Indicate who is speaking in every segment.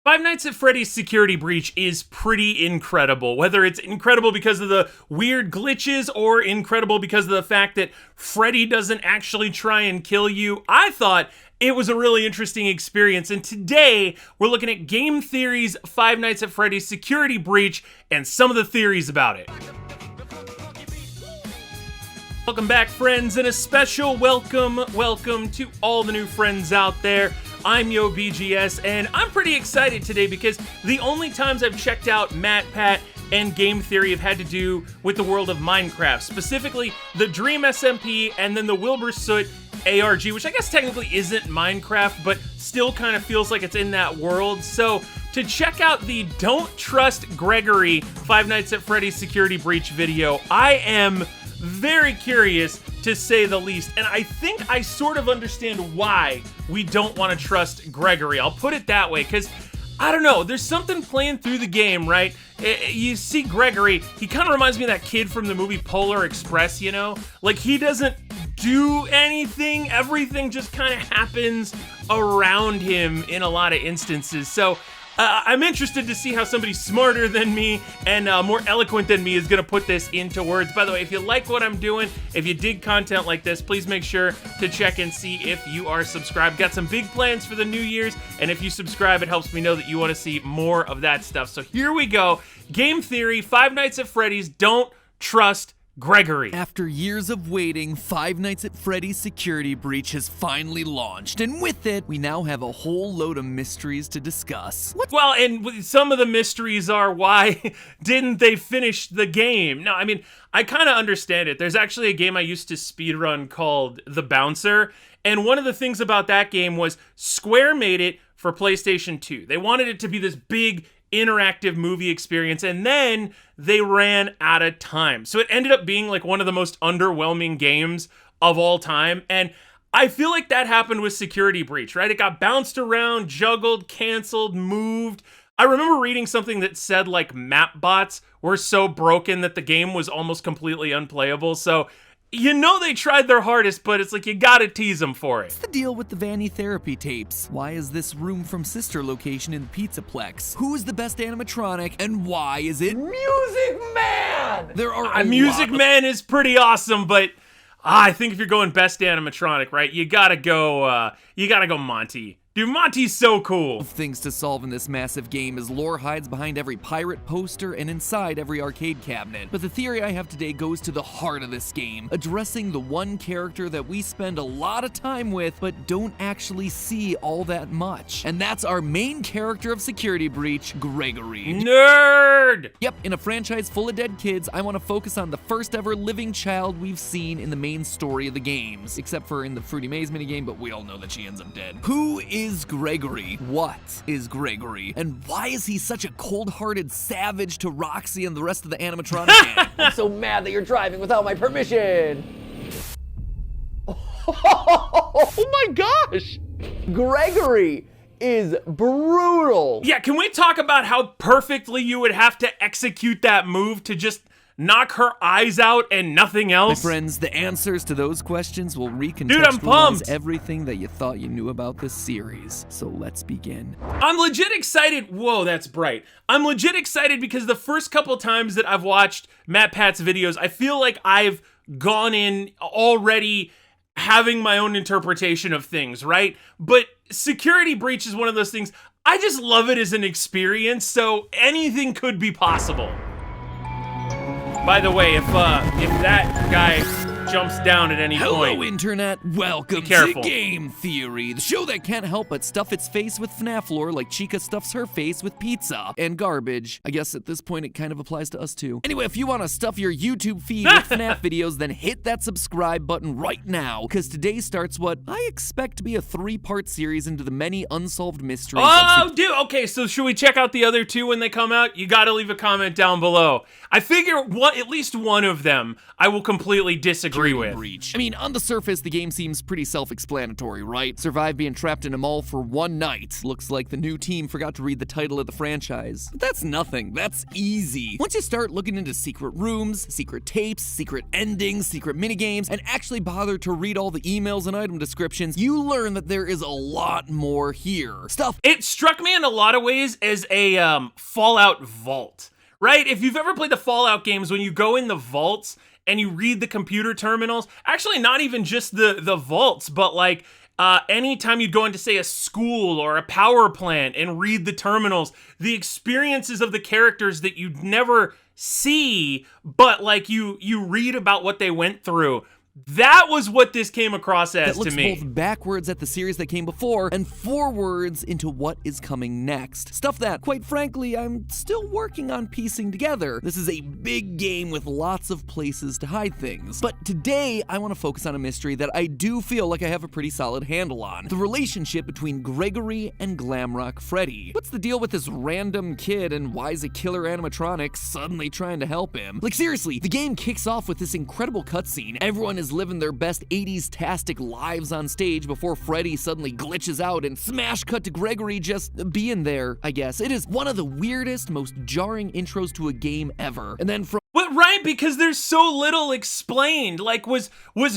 Speaker 1: Five Nights at Freddy's Security Breach is pretty incredible, whether it's incredible because of the weird glitches or incredible because of the fact that Freddy doesn't actually try and kill you. I thought it was a really interesting experience, and today we're looking at Game Theory's Five Nights at Freddy's Security Breach and some of the theories about it. Welcome back, friends, and a special welcome to all the new friends out there. I'm YoBGS, and I'm pretty excited today because the only times I've checked out MatPat and Game Theory have had to do with the world of Minecraft, specifically the Dream SMP and then the Wilbur Soot ARG, which I guess technically isn't Minecraft, but still kind of feels like it's in that world. So to check out the Don't Trust Gregory Five Nights at Freddy's Security Breach video, I am very curious to say the least, and I think I sort of understand why we don't want to trust Gregory. I'll put it that way, because I don't know, there's something playing through the game, right? You see Gregory, he kind of reminds me of that kid from the movie Polar Express, you know? Like, he doesn't do anything, everything just kind of happens around him in a lot of instances. So I'm interested to see how somebody smarter than me and more eloquent than me is going to put this into words. By the way, if you like what I'm doing, if you dig content like this, please make sure to check and see if you are subscribed. Got some big plans for the New Year's, and if you subscribe, it helps me know that you want to see more of that stuff. So here we go. Game Theory, Five Nights at Freddy's, Don't Trust Gregory.
Speaker 2: After years of waiting, Five Nights at Freddy's Security Breach has finally launched, and with it, we now have a whole load of mysteries to discuss.
Speaker 1: Well, and some of the mysteries are why didn't they finish the game? No, I mean, I kind of understand it. There's actually a game I used to speedrun called The Bouncer, and one of the things about that game was Square made it for PlayStation 2. They wanted it to be this big interactive movie experience, and then they ran out of time. So it ended up being like one of the most underwhelming games of all time. And I feel like that happened with Security Breach, right? It got bounced around, juggled, canceled, moved. I remember reading something that said like map bots were so broken that the game was almost completely unplayable. So you know they tried their hardest, but it's like you gotta tease them for it.
Speaker 2: What's the deal with the Vanny therapy tapes? Why is this room from Sister location in the Pizzaplex? Who is the best animatronic, and why is it Music Man? There are
Speaker 1: Music Man is pretty awesome, but I think if you're going best animatronic, right, you gotta go Monty. Dude, Monty's so cool.
Speaker 2: Things to solve in this massive game as lore hides behind every pirate poster and inside every arcade cabinet. But the theory I have today goes to the heart of this game, addressing the one character that we spend a lot of time with but don't actually see all that much. And that's our main character of Security Breach, Gregory.
Speaker 1: Nerd!
Speaker 2: Yep, in a franchise full of dead kids, I want to focus on the first ever living child we've seen in the main story of the games. Except for in the Fruity Maze minigame, but we all know that she ends up dead. Who is Gregory? What is Gregory? And why is he such a cold-hearted savage to Roxy and the rest of the animatronic gang?
Speaker 3: I'm so mad that you're driving without my permission.
Speaker 4: Oh my gosh!
Speaker 3: Gregory is brutal.
Speaker 1: Yeah, can we talk about how perfectly you would have to execute that move to just knock her eyes out and nothing else?
Speaker 2: My friends, the answers to those questions will
Speaker 1: Dude, I'm pumped.
Speaker 2: recontextualize everything that you thought you knew about this series. So let's begin.
Speaker 1: I'm legit excited. Whoa, that's bright. I'm legit excited because the first couple times that I've watched MatPat's videos, I feel like I've gone in already having my own interpretation of things, right? But Security Breach is one of those things, I just love it as an experience, so anything could be possible. By the way, if that guy jumps down at any
Speaker 2: Hello,
Speaker 1: point,
Speaker 2: Internet. Welcome
Speaker 1: be careful.
Speaker 2: to Game Theory, the show that can't help but stuff its face with FNAF lore like Chica stuffs her face with pizza and garbage. I guess at this point it kind of applies to us too. Anyway, if you want to stuff your YouTube feed with FNAF videos, then hit that subscribe button right now, because today starts what I expect to be a 3-part series into the many unsolved mysteries.
Speaker 1: dude, okay, so should we check out the other two when they come out? You gotta leave a comment down below. I figure at least one of them I will completely disagree agree with.
Speaker 2: Breach. I mean, on the surface, the game seems pretty self-explanatory, right? Survive being trapped in a mall for one night. Looks like the new team forgot to read the title of the franchise. But that's nothing. That's easy. Once you start looking into secret rooms, secret tapes, secret endings, secret minigames, and actually bother to read all the emails and item descriptions, you learn that there is a lot more here. Stuff.
Speaker 1: It struck me in a lot of ways as a Fallout vault, right? If you've ever played the Fallout games, when you go in the vaults and you read the computer terminals, actually not even just the vaults, but like anytime you'd go into, say, a school or a power plant and read the terminals, the experiences of the characters that you'd never see, but like you read about what they went through. That was what this came across as to me.
Speaker 2: That looks both backwards at the series that came before and forwards into what is coming next. Stuff that, quite frankly, I'm still working on piecing together. This is a big game with lots of places to hide things. But today, I want to focus on a mystery that I do feel like I have a pretty solid handle on. The relationship between Gregory and Glamrock Freddy. What's the deal with this random kid, and why is a killer animatronic suddenly trying to help him? Like, seriously, the game kicks off with this incredible cutscene. Everyone is living their best 80s-tastic lives on stage before Freddy suddenly glitches out and smash cut to Gregory just being there, I guess. It is one of the weirdest, most jarring intros to a game ever. And then from
Speaker 1: But right, because there's so little explained. Like, was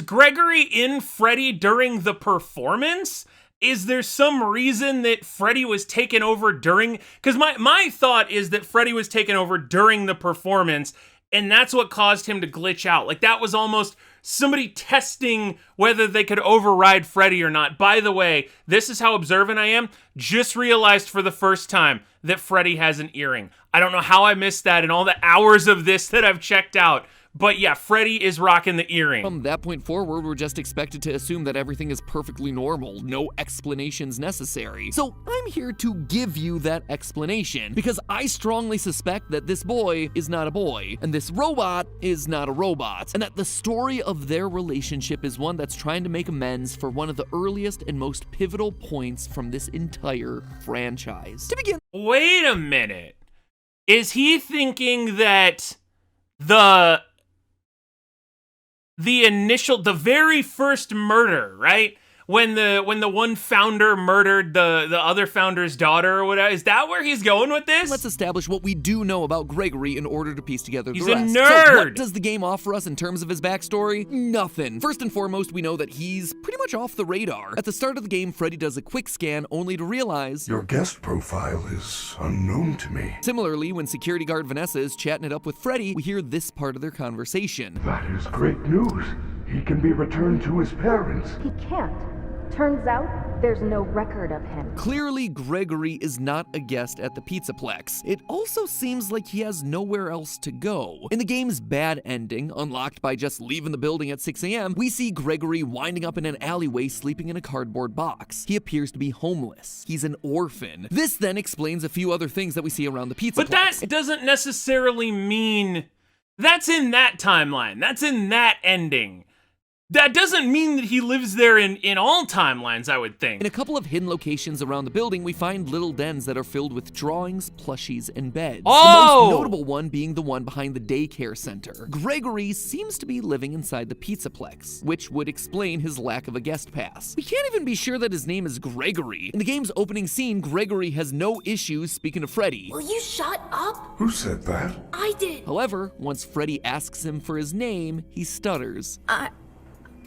Speaker 1: Gregory in Freddy during the performance? Is there some reason that Freddy was taken over during? Because my thought is that Freddy was taken over during the performance, and that's what caused him to glitch out. Like, that was almost somebody testing whether they could override Freddy or not. By the way, this is how observant I am. Just realized for the first time that Freddy has an earring. I don't know how I missed that in all the hours of this that I've checked out. But yeah, Freddy is rocking the earring.
Speaker 2: From that point forward, we're just expected to assume that everything is perfectly normal, no explanations necessary. So I'm here to give you that explanation, because I strongly suspect that this boy is not a boy, and this robot is not a robot, and that the story of their relationship is one that's trying to make amends for one of the earliest and most pivotal points from this entire franchise. To begin,
Speaker 1: Wait a minute. Is he thinking that the very first murder, right? When the one founder murdered the other founder's daughter or whatever, is that where he's going with this?
Speaker 2: let's establish what we do know about Gregory in order to piece together the
Speaker 1: He's
Speaker 2: rest.
Speaker 1: a nerd!
Speaker 2: So what does the game offer us in terms of his backstory? Nothing. First and foremost, we know that he's pretty much off the radar. At the start of the game, Freddy does a quick scan only to realize
Speaker 5: Your guest profile is unknown to me.
Speaker 2: Similarly, when security guard Vanessa is chatting it up with Freddy, we hear this part of their conversation.
Speaker 5: That is great news. He can be returned to his parents.
Speaker 6: He can't. Turns out, there's no record of him.
Speaker 2: Clearly, Gregory is not a guest at the Pizzaplex. It also seems like he has nowhere else to go. In the game's bad ending, unlocked by just leaving the building at 6 a.m., we see Gregory winding up in an alleyway sleeping in a cardboard box. He appears to be homeless. He's an orphan. This then explains a few other things that we see around the Pizzaplex.
Speaker 1: But that doesn't necessarily mean that's in that timeline. That's in that ending. That doesn't mean that he lives there in all timelines, I would think.
Speaker 2: In a couple of hidden locations around the building, we find little dens that are filled with drawings, plushies, and beds.
Speaker 1: Oh!
Speaker 2: The most notable one being the one behind the daycare center. Gregory seems to be living inside the Pizzaplex, which would explain his lack of a guest pass. We can't even be sure that his name is Gregory. In the game's opening scene, Gregory has no issues speaking to Freddy.
Speaker 7: Will you shut up?
Speaker 5: Who said that?
Speaker 7: I did.
Speaker 2: However, once Freddy asks him for his name, he stutters.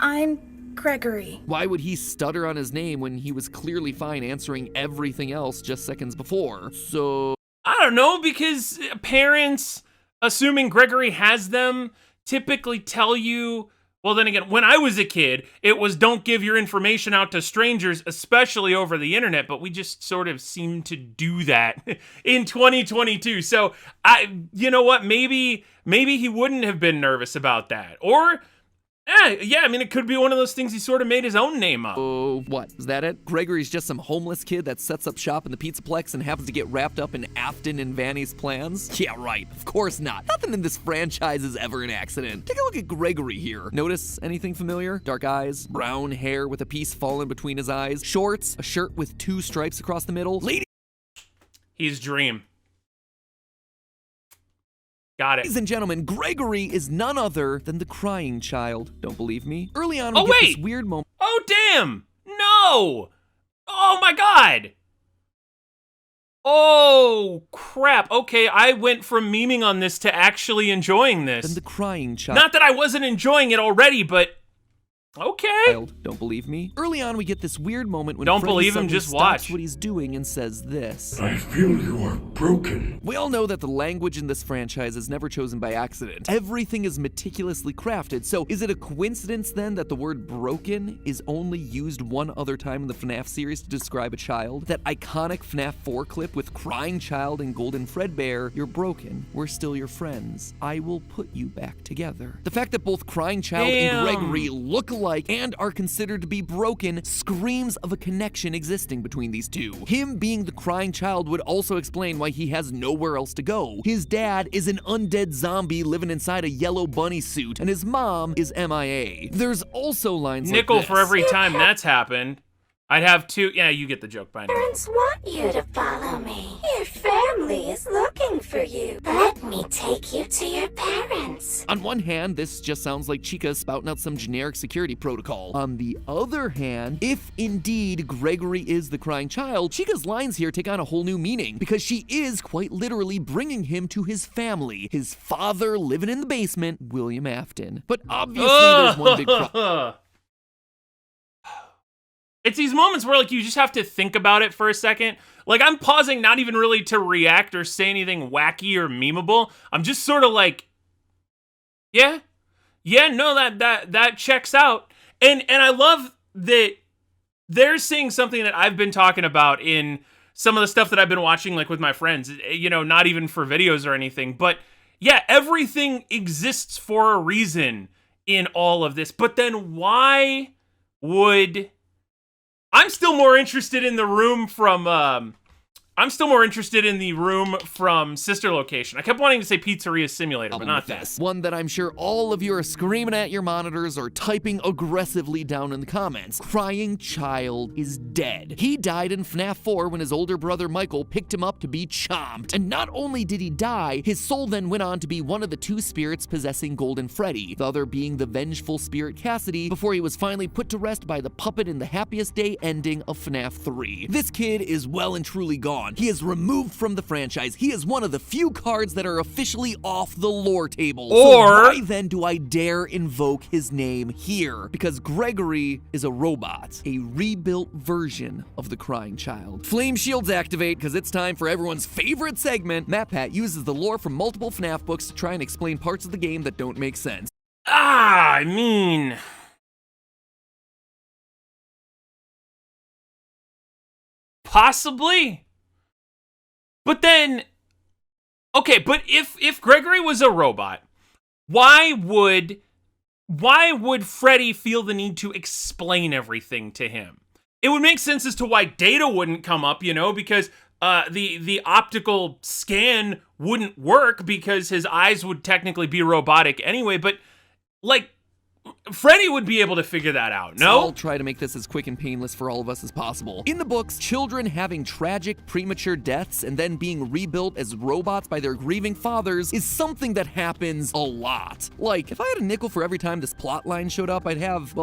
Speaker 7: I'm Gregory.
Speaker 2: Why would he stutter on his name when he was clearly fine answering everything else just seconds before? So
Speaker 1: I don't know, because parents, assuming Gregory has them, typically tell you, well, then again, when I was a kid, it was don't give your information out to strangers, especially over the internet, but we just sort of seem to do that in 2022. So you know what, maybe he wouldn't have been nervous about that. Or yeah, I mean, it could be one of those things he sort of made his own name up.
Speaker 2: Oh, what? Is that it? Gregory's just some homeless kid that sets up shop in the Pizzaplex and happens to get wrapped up in Afton and Vanny's plans? Yeah, right. Of course not. Nothing in this franchise is ever an accident. Take a look at Gregory here. Notice anything familiar? Dark eyes, brown hair with a piece fallen between his eyes, shorts, a shirt with 2 stripes across the middle. Lady.
Speaker 1: He's Dream. Got it.
Speaker 2: Ladies and gentlemen, Gregory is none other than the crying child. Don't believe me? Early on,
Speaker 1: Oh,
Speaker 2: we get
Speaker 1: wait!
Speaker 2: this weird moment.
Speaker 1: Oh, damn! No! Oh, my God! Oh, crap. Okay, I went from memeing on this to actually enjoying this.
Speaker 2: Then the crying child.
Speaker 1: Not that I wasn't enjoying it already, but... Okay.
Speaker 2: Don't believe me? Early on, we get this weird moment when
Speaker 1: Don't
Speaker 2: Freddy
Speaker 1: believe him,
Speaker 2: suddenly
Speaker 1: just
Speaker 2: stops
Speaker 1: watch.
Speaker 2: what he's doing and says this.
Speaker 5: I feel you are broken.
Speaker 2: We all know that the language in this franchise is never chosen by accident. Everything is meticulously crafted, so is it a coincidence then that the word broken is only used one other time in the FNAF series to describe a child? That iconic FNAF 4 clip with crying child and golden Fredbear, you're broken, we're still your friends, I will put you back together. The fact that both crying child and Gregory look alike and are considered to be broken screams of a connection existing between these two. Him being the crying child would also explain why he has nowhere else to go. His dad is an undead zombie living inside a yellow bunny suit, and his mom is MIA. There's also lines
Speaker 1: Nickel
Speaker 2: like this.
Speaker 1: for every time that's happened. I'd have two. Yeah, you get the joke by now.
Speaker 8: Parents want you to follow me. Your family is looking for you. Let me take you to your parents.
Speaker 2: On one hand, this just sounds like Chica spouting out some generic security protocol. On the other hand, if indeed Gregory is the crying child, Chica's lines here take on a whole new meaning, because she is quite literally bringing him to his family. His father living in the basement, William Afton. But obviously there's one big problem.
Speaker 1: It's these moments where, like, you just have to think about it for a second. Like, I'm pausing not even really to react or say anything wacky or memeable. I'm just sort of like, yeah, no, that checks out. And I love that they're seeing something that I've been talking about in some of the stuff that I've been watching, like, with my friends, you know, not even for videos or anything. But, yeah, everything exists for a reason in all of this. But then why would... I'm still more interested in the room from, Sister Location. I kept wanting to say Pizzeria Simulator, but not that.
Speaker 2: One that I'm sure all of you are screaming at your monitors or typing aggressively down in the comments. Crying child is dead. He died in FNAF 4 when his older brother Michael picked him up to be chomped. And not only did he die, his soul then went on to be one of the two spirits possessing Golden Freddy, the other being the vengeful spirit Cassidy, before he was finally put to rest by the puppet in the happiest day ending of FNAF 3. This kid is well and truly gone. He is removed from the franchise. He is one of the few cards that are officially off the lore table. So why then do I dare invoke his name here? Because Gregory is a robot, a rebuilt version of the crying child. Flame shields activate, because it's time for everyone's favorite segment. MatPat uses the lore from multiple FNAF books to try and explain parts of the game that don't make sense.
Speaker 1: I mean... Possibly? But then, okay, but if Gregory was a robot, why would Freddy feel the need to explain everything to him? It would make sense as to why Data wouldn't come up, you know, because the optical scan wouldn't work because his eyes would technically be robotic anyway, but like Freddy would be able to figure that out, no?
Speaker 2: I'll try to make this as quick and painless for all of us as possible. In the books, children having tragic, premature deaths and then being rebuilt as robots by their grieving fathers is something that happens a lot. Like, if I had a nickel for every time this plot line showed up, I'd have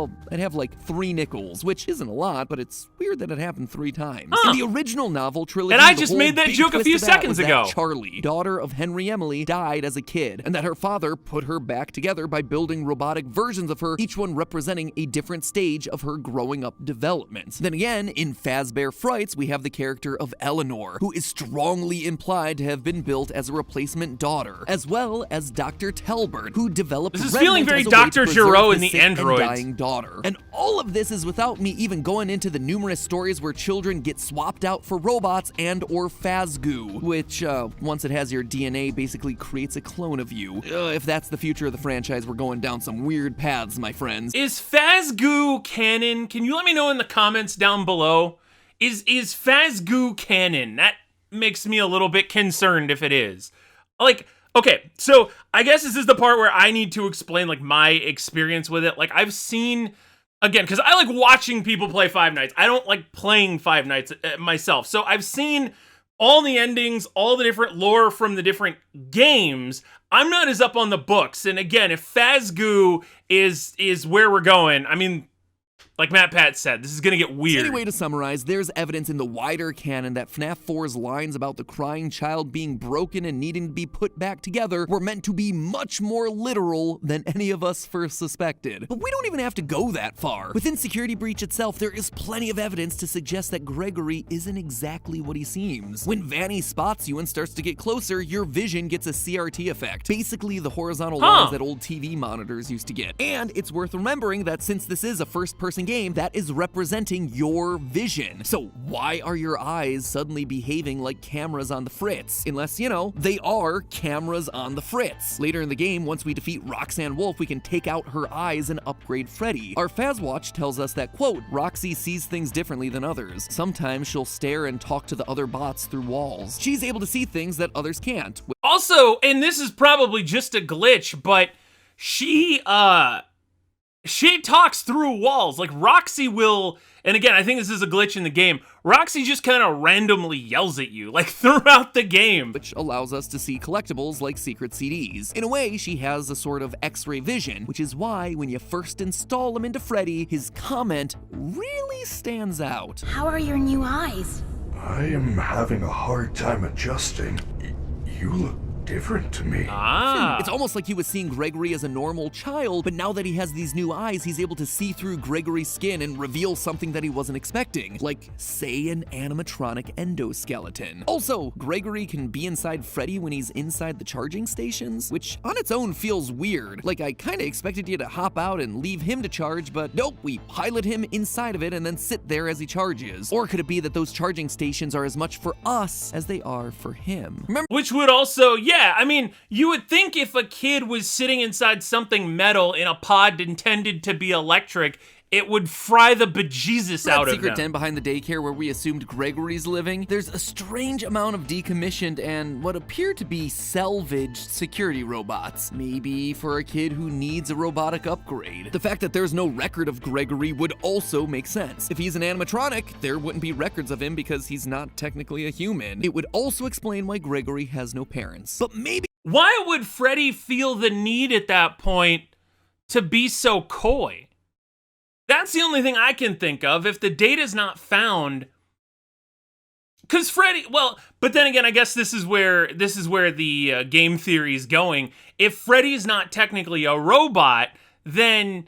Speaker 2: like 3 nickels, which isn't a lot, but it's weird that it happened 3 times. In the original novel trilogy,
Speaker 1: and I just made that joke a few seconds ago.
Speaker 2: Charlie, daughter of Henry Emily, died as a kid, and that her father put her back together by building robotic versions of her, each one representing a different stage of her growing up development. Then again, in Fazbear Frights, we have the character of Eleanor, who is strongly implied to have been built as a replacement daughter, as well as Dr. Telbert, who developed
Speaker 1: This is feeling very Dr. Giro in the androids.
Speaker 2: Dying daughter. And all of this is without me even going into the numerous stories where children get swapped out for robots and or Fazgoo, which, once it has your DNA, basically creates a clone of you. If that's the future of the franchise, we're going down some weird paths, my friends.
Speaker 1: Is Fazgoo canon? Can you let me know in the comments down below? Is Fazgoo canon? That makes me a little bit concerned if it is. Like, okay, so I guess this is the part where I need to explain, like, my experience with it. Like, I've seen, again, because I like watching people play Five Nights. I don't like playing Five Nights myself. So I've seen all the endings, all the different lore from the different games. I'm not as up on the books. And again, if Fazgoo is where we're going, I mean, like MatPat said, this is gonna get weird.
Speaker 2: Anyway, to summarize, there's evidence in the wider canon that FNAF 4's lines about the crying child being broken and needing to be put back together were meant to be much more literal than any of us first suspected. But we don't even have to go that far. Within Security Breach itself, there is plenty of evidence to suggest that Gregory isn't exactly what he seems. When Vanny spots you and starts to get closer, your vision gets a CRT effect. Basically, the horizontal lines that old TV monitors used to get. And it's worth remembering that since this is a first-person game, that is representing your vision. So why are your eyes suddenly behaving like cameras on the fritz? Unless, you know, they are cameras on the fritz. Later in the game, once we defeat Roxanne Wolf, we can take out her eyes and upgrade Freddy. Our Fazwatch tells us that, quote, Roxy sees things differently than others. Sometimes she'll stare and talk to the other bots through walls. She's able to see things that others can't.
Speaker 1: Also, and this is probably just a glitch, but she talks through walls. Like, Roxy will, and again, I think this is a glitch in the game, Roxy just kind of randomly yells at you, like, throughout the game.
Speaker 2: Which allows us to see collectibles like secret CDs. In a way, she has a sort of X-ray vision, which is why when you first install him into Freddy, his comment really stands out.
Speaker 7: How are your new eyes?
Speaker 5: I am having a hard time adjusting. You look different to me.
Speaker 2: It's almost like he was seeing Gregory as a normal child, but now that he has these new eyes, he's able to see through Gregory's skin and reveal something that he wasn't expecting, like, say, an animatronic endoskeleton. Also, Gregory can be inside Freddy when he's inside the charging stations, which on its own feels weird. Like, I kinda expected you to hop out and leave him to charge, but nope, we pilot him inside of it and then sit there as he charges. Or could it be that those charging stations are as much for us as they are for him? Remember?
Speaker 1: Which would also, yeah, I mean, you would think if a kid was sitting inside something metal in a pod intended to be electric, it would fry the bejesus out of
Speaker 2: Secret
Speaker 1: them.
Speaker 2: Den behind the daycare where we assumed Gregory's living, there's a strange amount of decommissioned and what appear to be salvaged security robots. Maybe for a kid who needs a robotic upgrade. The fact that there's no record of Gregory would also make sense. If he's an animatronic, there wouldn't be records of him because he's not technically a human. It would also explain why Gregory has no parents. But maybe...
Speaker 1: Why would Freddy feel the need at that point to be so coy? That's the only thing I can think of. If the data's not found, because Freddy, well, but then again, I guess this is where the game theory is going. If Freddy's not technically a robot, then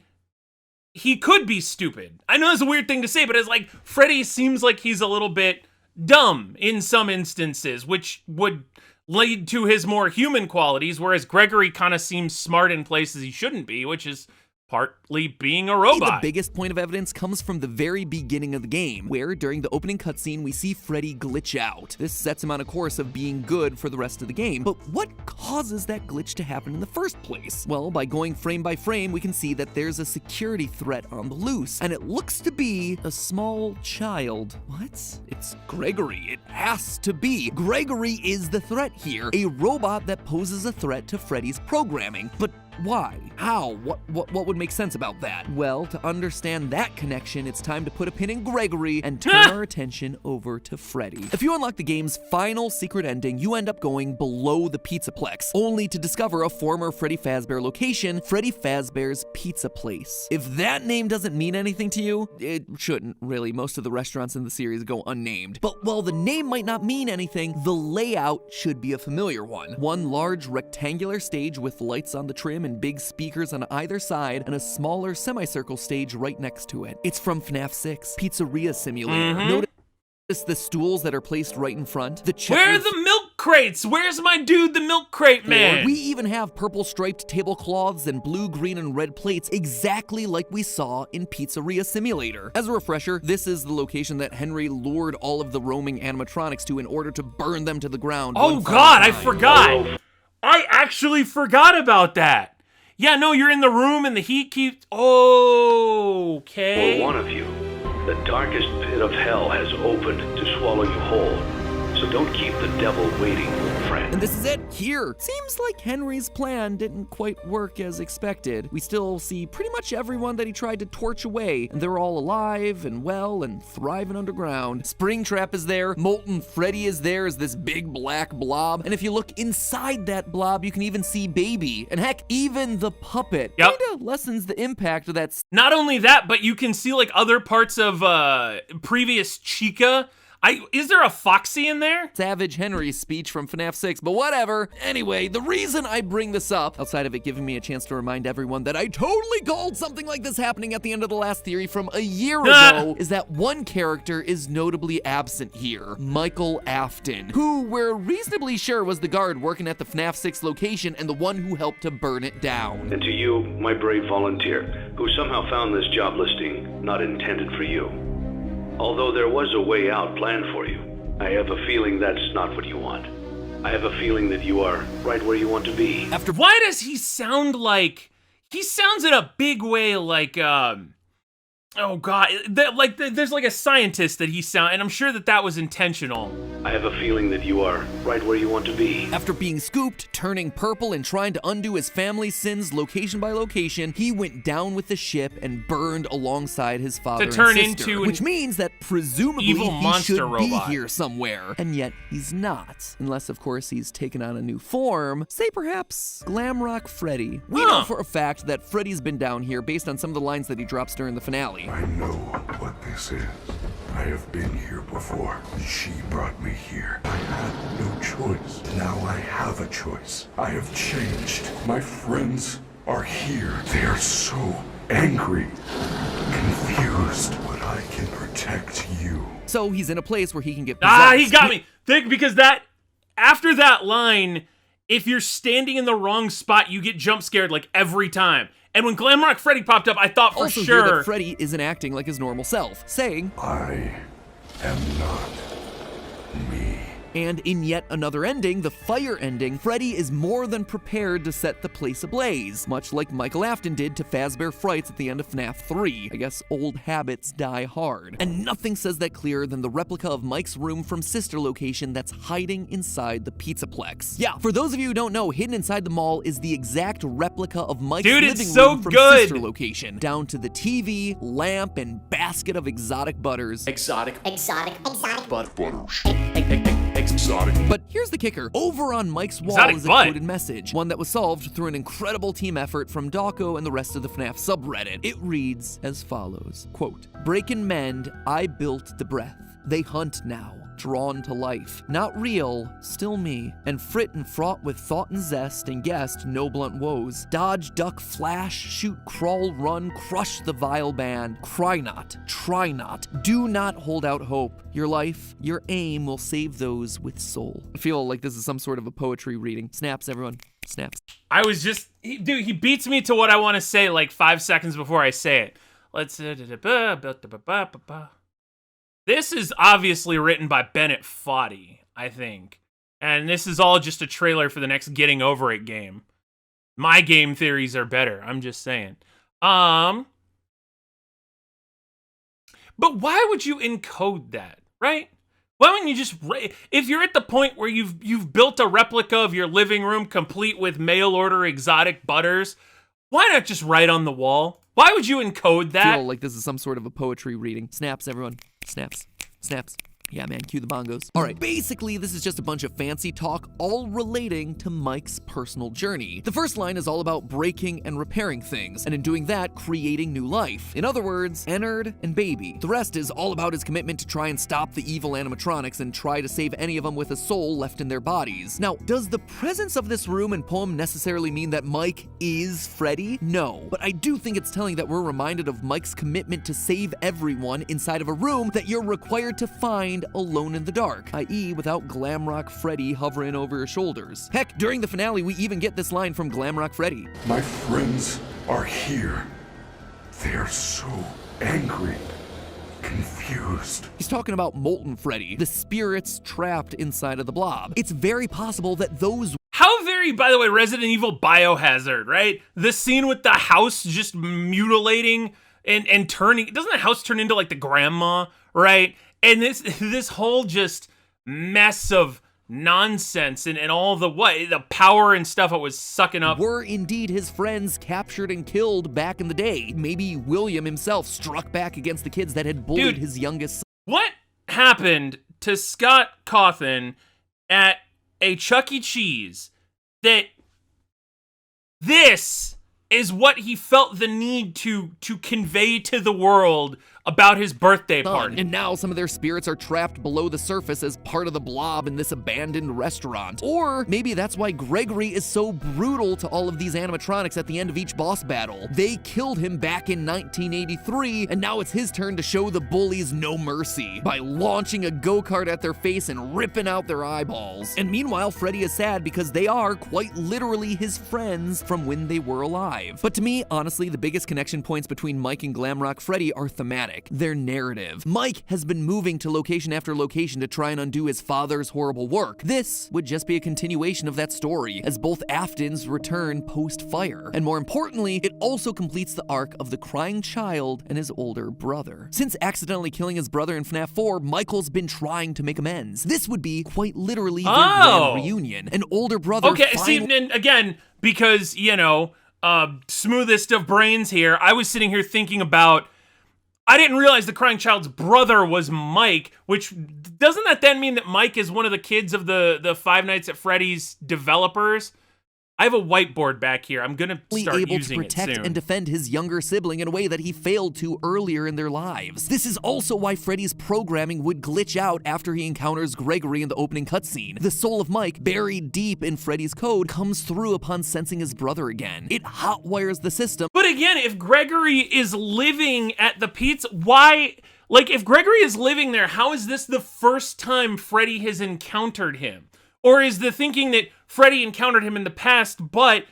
Speaker 1: he could be stupid. I know it's a weird thing to say, but it's like Freddy seems like he's a little bit dumb in some instances, which would lead to his more human qualities, whereas Gregory kind of seems smart in places he shouldn't be, which is partly being a robot.
Speaker 2: The biggest point of evidence comes from the very beginning of the game, where during the opening cutscene we see Freddy glitch out. This sets him on a course of being good for the rest of the game. But what causes that glitch to happen in the first place? Well, by going frame by frame, we can see that there's a security threat on the loose, and it looks to be a small child. What? It's Gregory. It has to be. Gregory is the threat here, a robot that poses a threat to Freddy's programming. But why? How? What would make sense about that? Well, to understand that connection, it's time to put a pin in Gregory and turn our attention over to Freddy. If you unlock the game's final secret ending, you end up going below the Pizzaplex, only to discover a former Freddy Fazbear location, Freddy Fazbear's Pizza Place. If that name doesn't mean anything to you, it shouldn't really. Most of the restaurants in the series go unnamed. But while the name might not mean anything, the layout should be a familiar one. One large rectangular stage with lights on the trim and big speakers on either side, and a smaller semicircle stage right next to it. It's from FNAF 6, Pizzeria Simulator. Notice the stools that are placed right in front.
Speaker 1: Where are the milk crates? Where's my dude, the milk crate man?
Speaker 2: We even have purple striped tablecloths and blue, green, and red plates, exactly like we saw in Pizzeria Simulator. As a refresher, this is the location that Henry lured all of the roaming animatronics to in order to burn them to the ground.
Speaker 1: Oh God, I forgot. I actually forgot about that. Yeah, no, you're in the room and the heat keeps... Okay.
Speaker 9: For one of you, the darkest pit of hell has opened to swallow you whole. So don't keep the devil waiting, friend.
Speaker 2: And this is it, here. Seems like Henry's plan didn't quite work as expected. We still see pretty much everyone that he tried to torch away, and they're all alive and well and thriving underground. Springtrap is there, Molten Freddy is there as this big black blob, and if you look inside that blob, you can even see Baby, and heck, even the puppet.
Speaker 1: Yep.
Speaker 2: Kinda lessens the impact of that.
Speaker 1: Not only that, but you can see like other parts of previous Chica. Is there a Foxy in there?
Speaker 2: Savage Henry's speech from FNAF 6, but whatever. Anyway, the reason I bring this up, outside of it giving me a chance to remind everyone that I totally called something like this happening at the end of the last theory from a year ago, is that one character is notably absent here, Michael Afton, who we're reasonably sure was the guard working at the FNAF 6 location and the one who helped to burn it down.
Speaker 9: And to you, my brave volunteer, who somehow found this job listing not intended for you. Although there was a way out planned for you, I have a feeling that's not what you want. I have a feeling that you are right where you want to be.
Speaker 1: Why does he sound like, he sounds in a big way like, oh God, there's like a scientist that he sound, and I'm sure that was intentional.
Speaker 9: I have a feeling that you are right where you want to be.
Speaker 2: After being scooped, turning purple, and trying to undo his family's sins location by location, he went down with the ship and burned alongside his father and
Speaker 1: turn
Speaker 2: sister,
Speaker 1: into
Speaker 2: which means that presumably
Speaker 1: evil
Speaker 2: he
Speaker 1: monster
Speaker 2: should
Speaker 1: robot.
Speaker 2: be here somewhere, and yet he's not. Unless, of course, he's taken on a new form, say perhaps Glamrock Freddy. We know for a fact that Freddy's been down here based on some of the lines that he drops during the finale.
Speaker 5: I know what this is. I have been here before. She brought me here. I had no choice. Now I have a choice. I have changed. My friends are here. They are so angry, confused, but I can protect you.
Speaker 2: So he's in a place where he can get possessed.
Speaker 1: He got me. Because after that line, if you're standing in the wrong spot, you get jump scared like every time. And when Glamrock Freddy popped up, I thought for
Speaker 2: also
Speaker 1: sure
Speaker 2: hear that Freddy isn't acting like his normal self, saying,
Speaker 5: I am not me.
Speaker 2: And in yet another ending, the fire ending, Freddy is more than prepared to set the place ablaze, much like Michael Afton did to Fazbear Frights at the end of FNAF 3. I guess old habits die hard. And nothing says that clearer than the replica of Mike's room from Sister Location that's hiding inside the Pizzaplex. Yeah, for those of you who don't know, hidden inside the mall is the exact replica of Mike's living room from Sister Location, down to the TV, lamp, and basket of exotic butters.
Speaker 3: Exotic butters.
Speaker 2: But here's the kicker. Over on Mike's wall
Speaker 1: Exotic
Speaker 2: is a
Speaker 1: butt.
Speaker 2: coded message, one that was solved through an incredible team effort from Dawko and the rest of the FNAF subreddit. It reads as follows, quote, "Break and mend, I built the breath. They hunt now, drawn to life. Not real, still me. And frit and fraught with thought and zest, and guessed no blunt woes. Dodge, duck, flash, shoot, crawl, run, crush the vile band. Cry not, try not, do not hold out hope. Your life, your aim will save those with soul." I feel like this is some sort of a poetry reading. Snaps, everyone. Snaps.
Speaker 1: I was just, dude, he beats me to what I want to say like 5 seconds before I say it. Let's, this is obviously written by Bennett Foddy, I think. And this is all just a trailer for the next Getting Over It game. My game theories are better, I'm just saying. But why would you encode that, right? Why wouldn't you just, if you're at the point where you've built a replica of your living room complete with mail order exotic butters, why not just write on the wall? Why would you encode that?
Speaker 2: I feel like this is some sort of a poetry reading. Snaps, everyone. Snaps. Snaps. Yeah, man, cue the bongos. All right, basically, this is just a bunch of fancy talk, all relating to Mike's personal journey. The first line is all about breaking and repairing things, and in doing that, creating new life. In other words, Ennard and Baby. The rest is all about his commitment to try and stop the evil animatronics and try to save any of them with a soul left in their bodies. Now, does the presence of this room and poem necessarily mean that Mike is Freddy? No, but I do think it's telling that we're reminded of Mike's commitment to save everyone inside of a room that you're required to find alone in the dark, i.e. without Glamrock Freddy hovering over your shoulders. Heck, during the finale, we even get this line from Glamrock Freddy.
Speaker 5: My friends are here. They are so angry, confused.
Speaker 2: He's talking about Molten Freddy, the spirits trapped inside of the blob. It's very possible that those...
Speaker 1: How very, by the way, Resident Evil Biohazard, right? The scene with the house just mutilating and turning... Doesn't the house turn into like the grandma, right? And this whole just mess of nonsense and all the power and stuff it was sucking up
Speaker 2: were indeed his friends captured and killed back in the day. Maybe William himself struck back against the kids that had bullied his youngest son.
Speaker 1: What happened to Scott Cawthon at a Chuck E. Cheese that this is what he felt the need to convey to the world about his birthday party?
Speaker 2: And now some of their spirits are trapped below the surface as part of the blob in this abandoned restaurant. Or maybe that's why Gregory is so brutal to all of these animatronics at the end of each boss battle. They killed him back in 1983, and now it's his turn to show the bullies no mercy by launching a go-kart at their face and ripping out their eyeballs. And meanwhile, Freddy is sad because they are quite literally his friends from when they were alive. But to me, honestly, the biggest connection points between Mike and Glamrock Freddy are thematic. Their narrative. Mike has been moving to location after location to try and undo his father's horrible work. This would just be a continuation of that story, as both Aftons return post-fire. And more importantly, it also completes the arc of the crying child and his older brother. Since accidentally killing his brother in FNAF 4, Michael's been trying to make amends. This would be quite literally their grand reunion. An older brother
Speaker 1: see, and again, because, smoothest of brains here, I was sitting here thinking about, I didn't realize the crying child's brother was Mike, which doesn't that then mean that Mike is one of the kids of the Five Nights at Freddy's developers? I have a whiteboard back here. I'm gonna start
Speaker 2: able
Speaker 1: using
Speaker 2: to protect
Speaker 1: it soon.
Speaker 2: and defend his younger sibling in a way that he failed to earlier in their lives. This is also why Freddy's programming would glitch out after he encounters Gregory in the opening cutscene. The soul of Mike, buried deep in Freddy's code, comes through upon sensing his brother again. It hotwires the system.
Speaker 1: But again, if Gregory is living at the pizza, why? Like, if Gregory is living there, how is this the first time Freddy has encountered him? Or is the thinking that Freddy encountered him in the past, but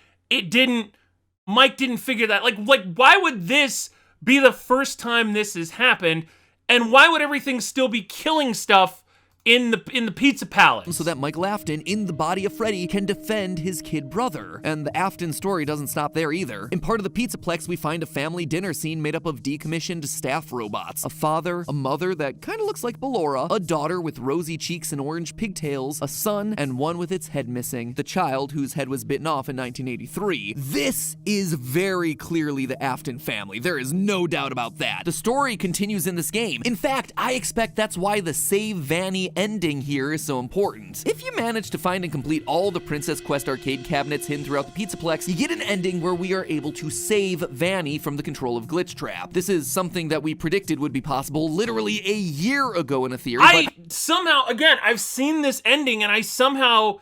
Speaker 1: Mike didn't figure that? Like, why would this be the first time this has happened? And why would everything still be killing stuff in the Pizza Palace?
Speaker 2: So that Michael Afton, in the body of Freddy, can defend his kid brother. And the Afton story doesn't stop there either. In part of the Pizzaplex, we find a family dinner scene made up of decommissioned staff robots. A father, a mother that kind of looks like Ballora, a daughter with rosy cheeks and orange pigtails, a son, and one with its head missing. The child whose head was bitten off in 1983. This is very clearly the Afton family. There is no doubt about that. The story continues in this game. In fact, I expect that's why the Save Vanny ending here is so important. If you manage to find and complete all the Princess Quest arcade cabinets hidden throughout the Pizzaplex, you get an ending where we are able to save Vanny from the control of Glitch Trap. This is something that we predicted would be possible literally a year ago in a theory.
Speaker 1: Somehow, again, I've seen this ending and I somehow...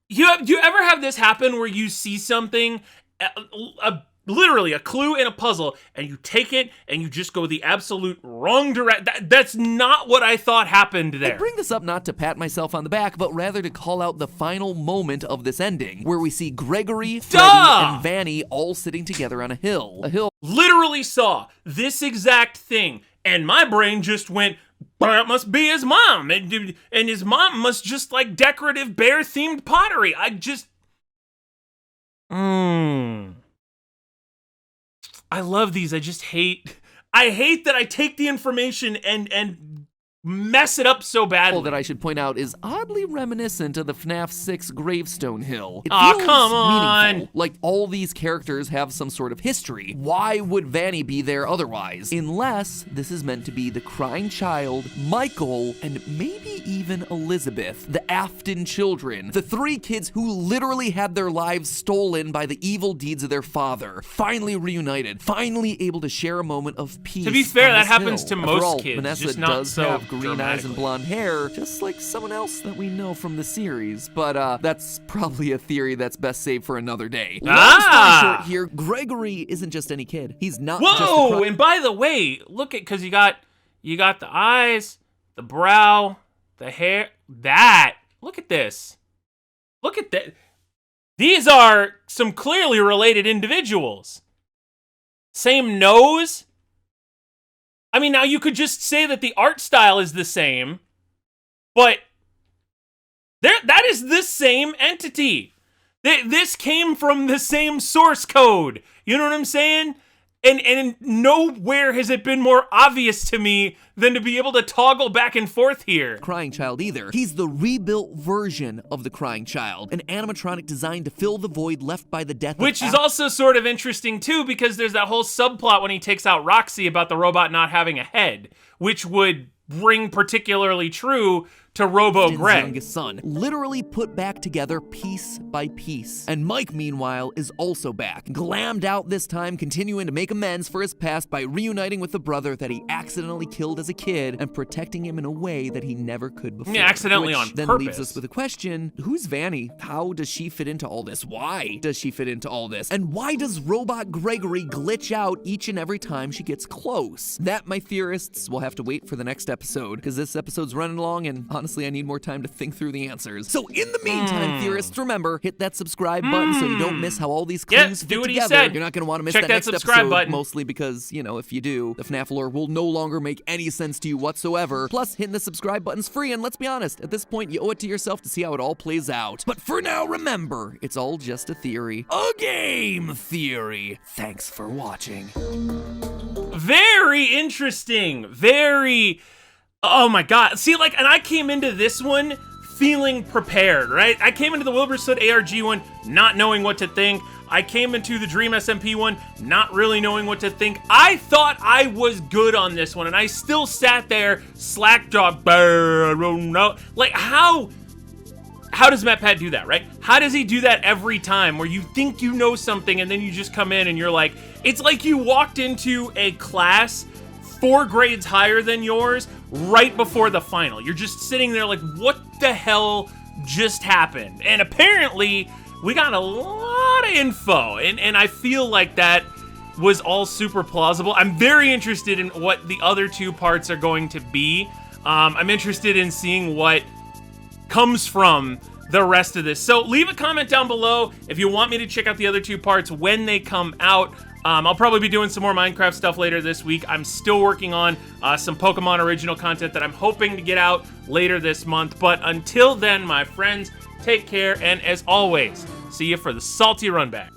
Speaker 1: Do you ever have this happen where you see something, literally a clue in a puzzle, and you take it and you just go the absolute wrong direction? That's not what I thought happened there.
Speaker 2: I bring this up not to pat myself on the back, but rather to call out the final moment of this ending, where we see Gregory, Freddy, and Vanny all sitting together on a hill.
Speaker 1: Literally saw this exact thing, and my brain just went, that must be his mom, and his mom must just like decorative bear-themed pottery. I love these. I hate that I take the information and mess it up so badly.
Speaker 2: That I should point out is oddly reminiscent of the FNAF 6 gravestone hill. It
Speaker 1: Aw,
Speaker 2: feels
Speaker 1: come on.
Speaker 2: meaningful. Like all these characters have some sort of history. Why would Vanny be there otherwise? Unless this is meant to be the crying child, Michael, and maybe even Elizabeth, the Afton children. The three kids who literally had their lives stolen by the evil deeds of their father. Finally reunited. Finally able to share a moment of peace.
Speaker 1: To be fair, that happens
Speaker 2: hill.
Speaker 1: to most
Speaker 2: After all,
Speaker 1: kids,
Speaker 2: Vanessa
Speaker 1: just not
Speaker 2: does
Speaker 1: so
Speaker 2: have green eyes and blonde hair, just like someone else that we know from the series. But that's probably a theory that's best saved for another day. Long story short here, Gregory isn't just any kid. He's not just
Speaker 1: Whoa! And by the way, look at, because you got the eyes, the brow, the hair. Look at this. Look at that. These are some clearly related individuals. Same nose. I mean, now you could just say that the art style is the same, but that is the same entity. This came from the same source code. You know what I'm saying? And nowhere has it been more obvious to me than to be able to toggle back and forth here.
Speaker 2: Crying Child either. He's the rebuilt version of the Crying Child, an animatronic designed to fill the void left by the death
Speaker 1: Which
Speaker 2: of
Speaker 1: is also sort of interesting too, because there's that whole subplot when he takes out Roxy about the robot not having a head, which would ring particularly true to Robo Greg.
Speaker 2: youngest son, literally put back together piece by piece. And Mike, meanwhile, is also back, glammed out this time, continuing to make amends for his past by reuniting with the brother that he accidentally killed as a kid and protecting him in a way that he never could before.
Speaker 1: Yeah, accidentally
Speaker 2: Which
Speaker 1: on
Speaker 2: then
Speaker 1: purpose.
Speaker 2: leaves us with a question: who's Vanny? How does she fit into all this? Why does she fit into all this? And why does Robot Gregory glitch out each and every time she gets close? That, my theorists, will have to wait for the next episode, because this episode's running long and honestly I need more time to think through the answers. So in the meantime, theorists, remember, hit that subscribe button so you don't miss how all these clues
Speaker 1: do
Speaker 2: fit
Speaker 1: what he
Speaker 2: together.
Speaker 1: said.
Speaker 2: You're not going to want to miss
Speaker 1: Check
Speaker 2: that
Speaker 1: that
Speaker 2: next
Speaker 1: subscribe
Speaker 2: episode,
Speaker 1: button.
Speaker 2: mostly because, you know, if you do, the FNAF lore will no longer make any sense to you whatsoever. Plus, hitting the subscribe button's free, and let's be honest, at this point, you owe it to yourself to see how it all plays out. But for now, remember, it's all just a theory. A game theory. Thanks for watching.
Speaker 1: Very interesting. Very... Oh my god. See, like, and I came into this one feeling prepared, right? I came into the Wilbursoot ARG one not knowing what to think. I came into the Dream SMP one not really knowing what to think. I thought I was good on this one, and I still sat there slack-jawed. I don't know. Like, how does MatPat do that, right? How does he do that every time where you think you know something and then you just come in and you're like, it's like you walked into a class 4 grades higher than yours right before the final. You're just sitting there like, what the hell just happened? And apparently we got a lot of info, and I feel like that was all super plausible. I'm very interested in what the other 2 parts are going to be. I'm interested in seeing what comes from the rest of this. So leave a comment down below if you want me to check out the other 2 parts when they come out. I'll probably be doing some more Minecraft stuff later this week. I'm still working on some Pokemon original content that I'm hoping to get out later this month. But until then, my friends, take care, and as always, see you for the salty runback.